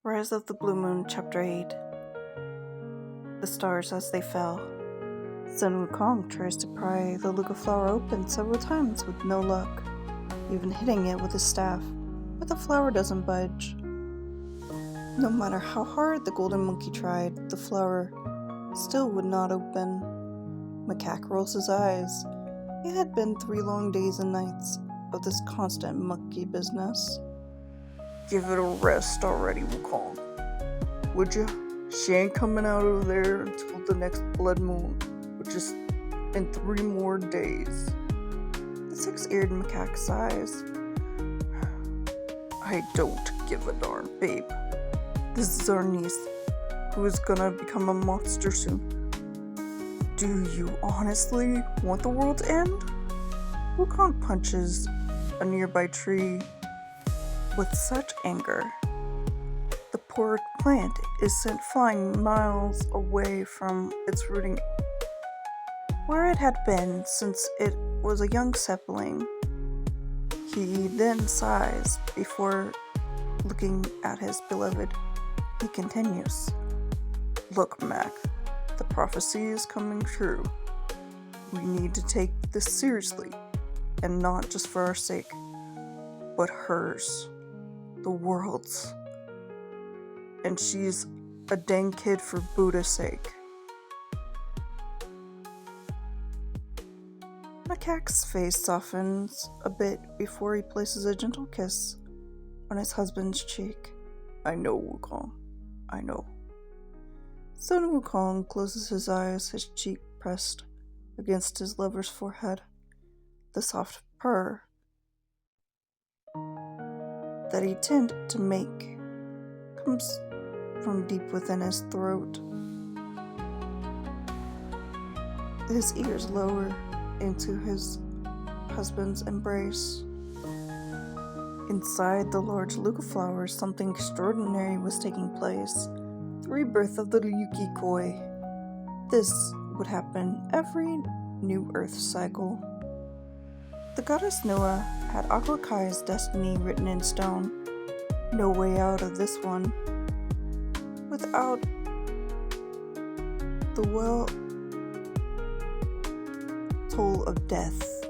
Rise of the Blue Moon, Chapter 8. The Stars as They Fell. Sun Wukong tries to pry the Luca flower open several times with no luck, even hitting it with his staff, but the flower doesn't budge. No matter how hard the golden monkey tried, the flower still would not open. Macaque rolls his eyes. It had been 3 long days and nights of this constant monkey business. Give it a rest already, Wukong. Would ya? She ain't coming out of there until the next blood moon, which is in 3 more days. The 6-eared macaque sighs. I don't give a darn, babe. This is our niece, who is gonna become a monster soon. Do you honestly want the world to end? Wukong punches a nearby tree with such anger. The poor plant is sent flying miles away from its rooting where it had been since it was a young sapling. He then sighs before looking at his beloved. He continues. Look, Mac, the prophecy is coming true. We need to take this seriously, and not just for our sake, but hers. The world's. And she's a dang kid for Buddha's sake. Macaque's face softens a bit before he places a gentle kiss on his husband's cheek. I know, Wukong. I know. Sun Wukong closes his eyes, his cheek pressed against his lover's forehead. The soft purr that he tend to make comes from deep within his throat. His ears lower into his husband's embrace. Inside the large Luca flower, something extraordinary was taking place. The rebirth of the Yukikoi. This would happen every new Earth cycle. The goddess Noah had Akwakai's destiny written in stone. No way out of this one. Without the well toll of death.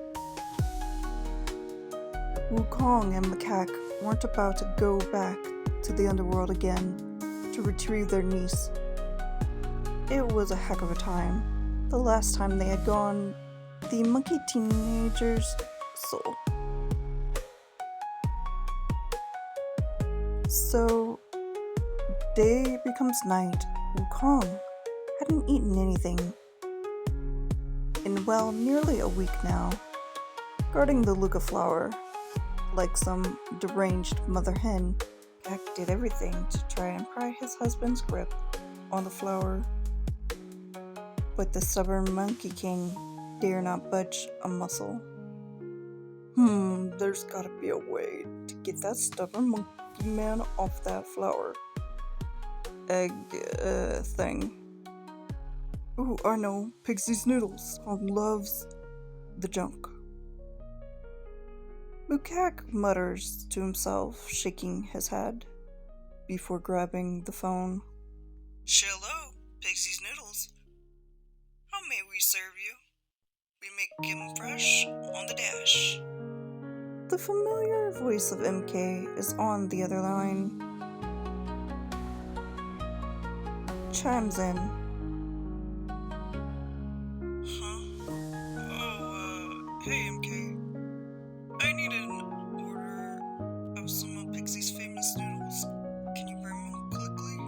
Wukong and Macaque weren't about to go back to the underworld again to retrieve their niece. It was a heck of a time. The last time they had gone, the monkey teenager's soul. So, day becomes night. Wukong hadn't eaten anything in, nearly a week now. Guarding the Luca flower, like some deranged mother hen, Jack did everything to try and pry his husband's grip on the flower. But the stubborn monkey king dare not budge a muscle. There's gotta be a way to get that stubborn monkey man off that flower egg thing. Ooh, I know, Pixie's noodles. Kong loves the junk. Macaque mutters to himself, shaking his head, before grabbing the phone. Hello, Pixie's noodles. How may we serve you? We make them fresh on the dash. The familiar voice of MK is on the other line. Chimes in. Hey MK. I need an order of some of Pixie's famous noodles. Can you bring them quickly?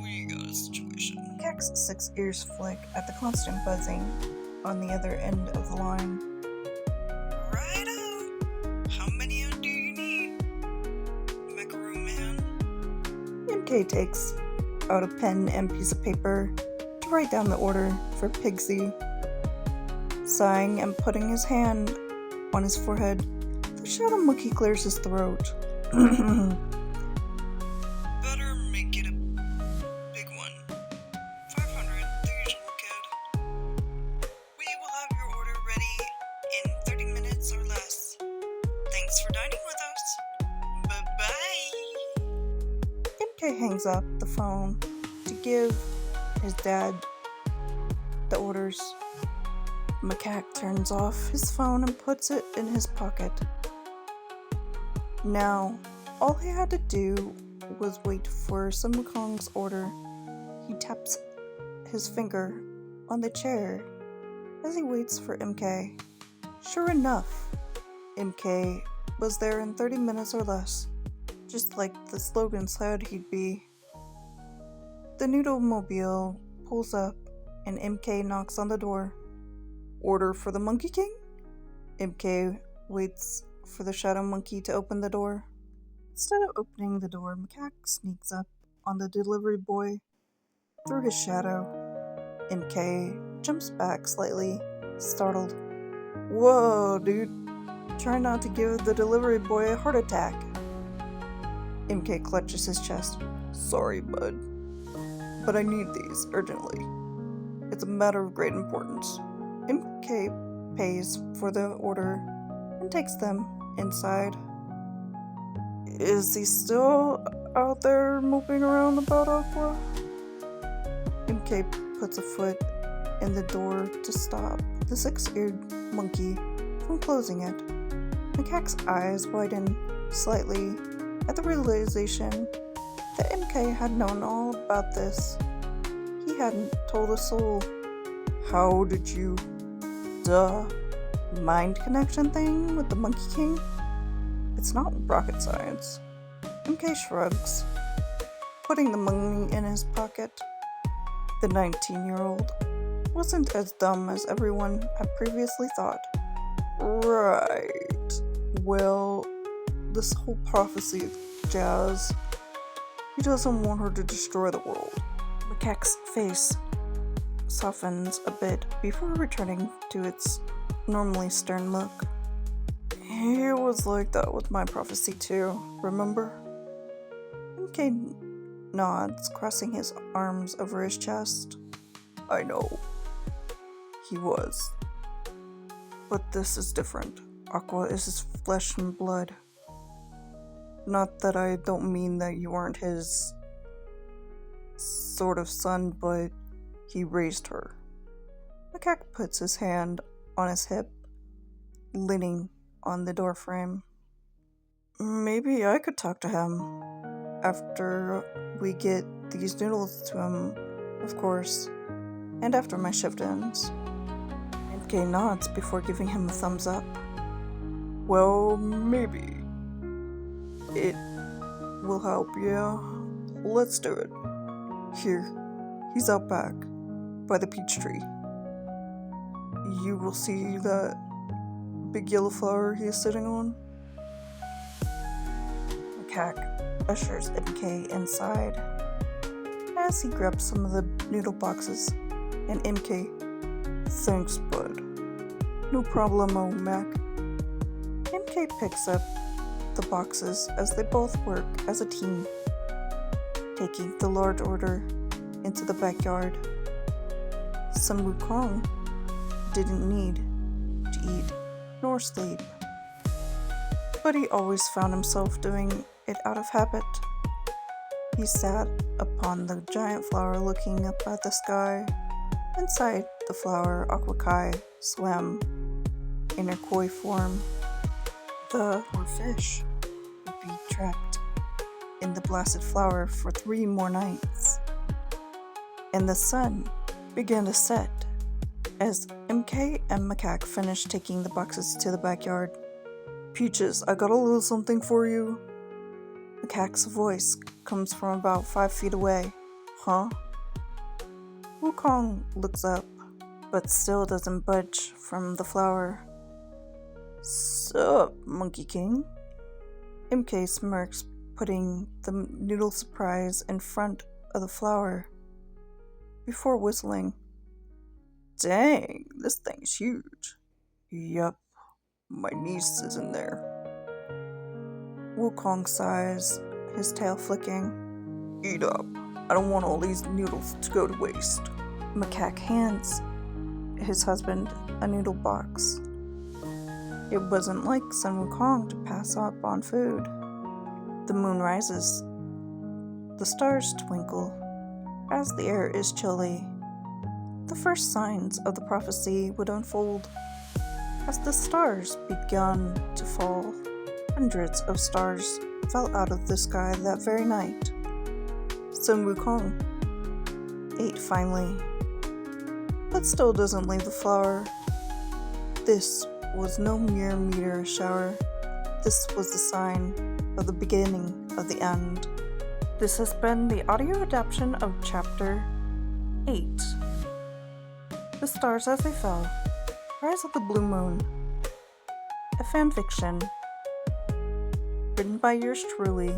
We got a situation. Macaque's 6 ears flick at the constant buzzing on the other end of the line. Righto! How many do you need, Macaroon Man? MK takes out a pen and piece of paper to write down the order for Pixie. Sighing and putting his hand on his forehead, the shadow monkey clears his throat. Better make it a big one. 500, the usual kid. We will have your order ready in 30 minutes or less. Thanks for dining with us. Bye-bye. MK hangs up the phone to give his dad the orders. Macaque turns off his phone and puts it in his pocket. Now, all he had to do was wait for Sun Wukong's order. He taps his finger on the chair as he waits for MK. Sure enough, MK was there in 30 minutes or less, just like the slogan said he'd be. The Noodle Mobile pulls up and MK knocks on the door. Order for the Monkey King? MK waits for the Shadow Monkey to open the door. Instead of opening the door, Macaque sneaks up on the delivery boy through his shadow. MK jumps back slightly, startled. Whoa, dude. Try not to give the delivery boy a heart attack. MK clutches his chest. Sorry, bud. But I need these urgently. It's a matter of great importance. MK pays for the order and takes them inside. Is he still out there moping around about Aqua? MK puts a foot in the door to stop the six-eared monkey from closing it. Macaque's eyes widen slightly at the realization that MK had known all about this. He hadn't told a soul. How did you... mind connection thing with the Monkey King? It's not rocket science. MK shrugs, putting the money in his pocket. The 19-year-old wasn't as dumb as everyone had previously thought. Right. Well, this whole prophecy jazz. He doesn't want her to destroy the world. Macaque's face softens a bit before returning to its normally stern look. He was like that with my prophecy too, remember? MK nods, crossing his arms over his chest. I know. He was. But this is different. Aqua is his flesh and blood. Not that I don't mean that you aren't his sort of son, but he raised her. Macaque puts his hand on his hip, leaning on the doorframe. Maybe I could talk to him after we get these noodles to him, of course, and after my shift ends. MK nods before giving him a thumbs up. Well, maybe. It will help, yeah. Let's do it. Here, he's out back, by the peach tree. You will see that big yellow flower he is sitting on. Macaque ushers MK inside as he grabs some of the noodle boxes, and MK, thanks, bud. No problemo, Mac. MK picks up the boxes as they both work as a team, taking the large order into the backyard. Sun Wukong didn't need to eat nor sleep, but he always found himself doing it out of habit. He sat upon the giant flower looking up at the sky. Inside the flower, Aqua Kai swam in her koi form. The poor fish would be trapped in the blasted flower for 3 more nights. And the sun began to set as MK and Macaque finished taking the boxes to the backyard. Peaches, I got a little something for you. Macaque's voice comes from about 5 feet away. Huh? Wukong looks up, but still doesn't budge from the flower. Sup, Monkey King? MK smirks, putting the noodle surprise in front of the flower before whistling. Dang, this thing's huge. Yup, my niece is in there. Wukong sighs, his tail flicking. Eat up. I don't want all these noodles to go to waste. Macaque hands his husband a noodle box. It wasn't like Sun Wukong to pass up on food. The moon rises, The stars twinkle as the air is chilly. The first signs of the prophecy would unfold. As the stars began to fall, hundreds of stars fell out of the sky that very night. Sun Wukong ate finally, but still doesn't leave the flower. This was no mere meteor shower. This was the sign of the beginning of the end. This has been the audio adaptation of Chapter 8. The Stars as They Fell, Rise of the Blue Moon, a fanfiction, written by yours truly,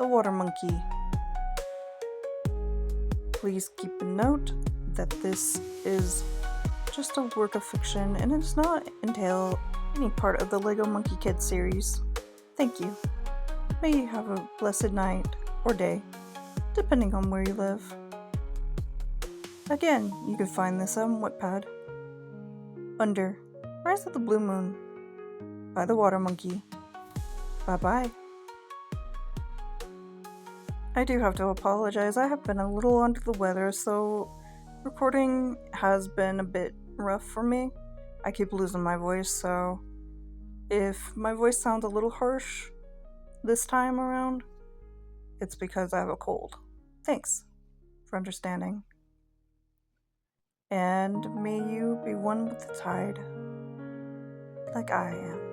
the Water Monkey. Please keep a note that this is just a work of fiction and it does not entail any part of the Lego Monkey Kids series. Thank you. May you have a blessed night or day, depending on where you live. Again, you can find this on Wattpad under Rise of the Blue Moon by the Water Monkey. Bye-bye. I do have to apologize. I have been a little under the weather, so recording has been a bit rough for me. I keep losing my voice, so if my voice sounds a little harsh this time around, it's because I have a cold. Thanks for understanding. And may you be one with the tide, like I am.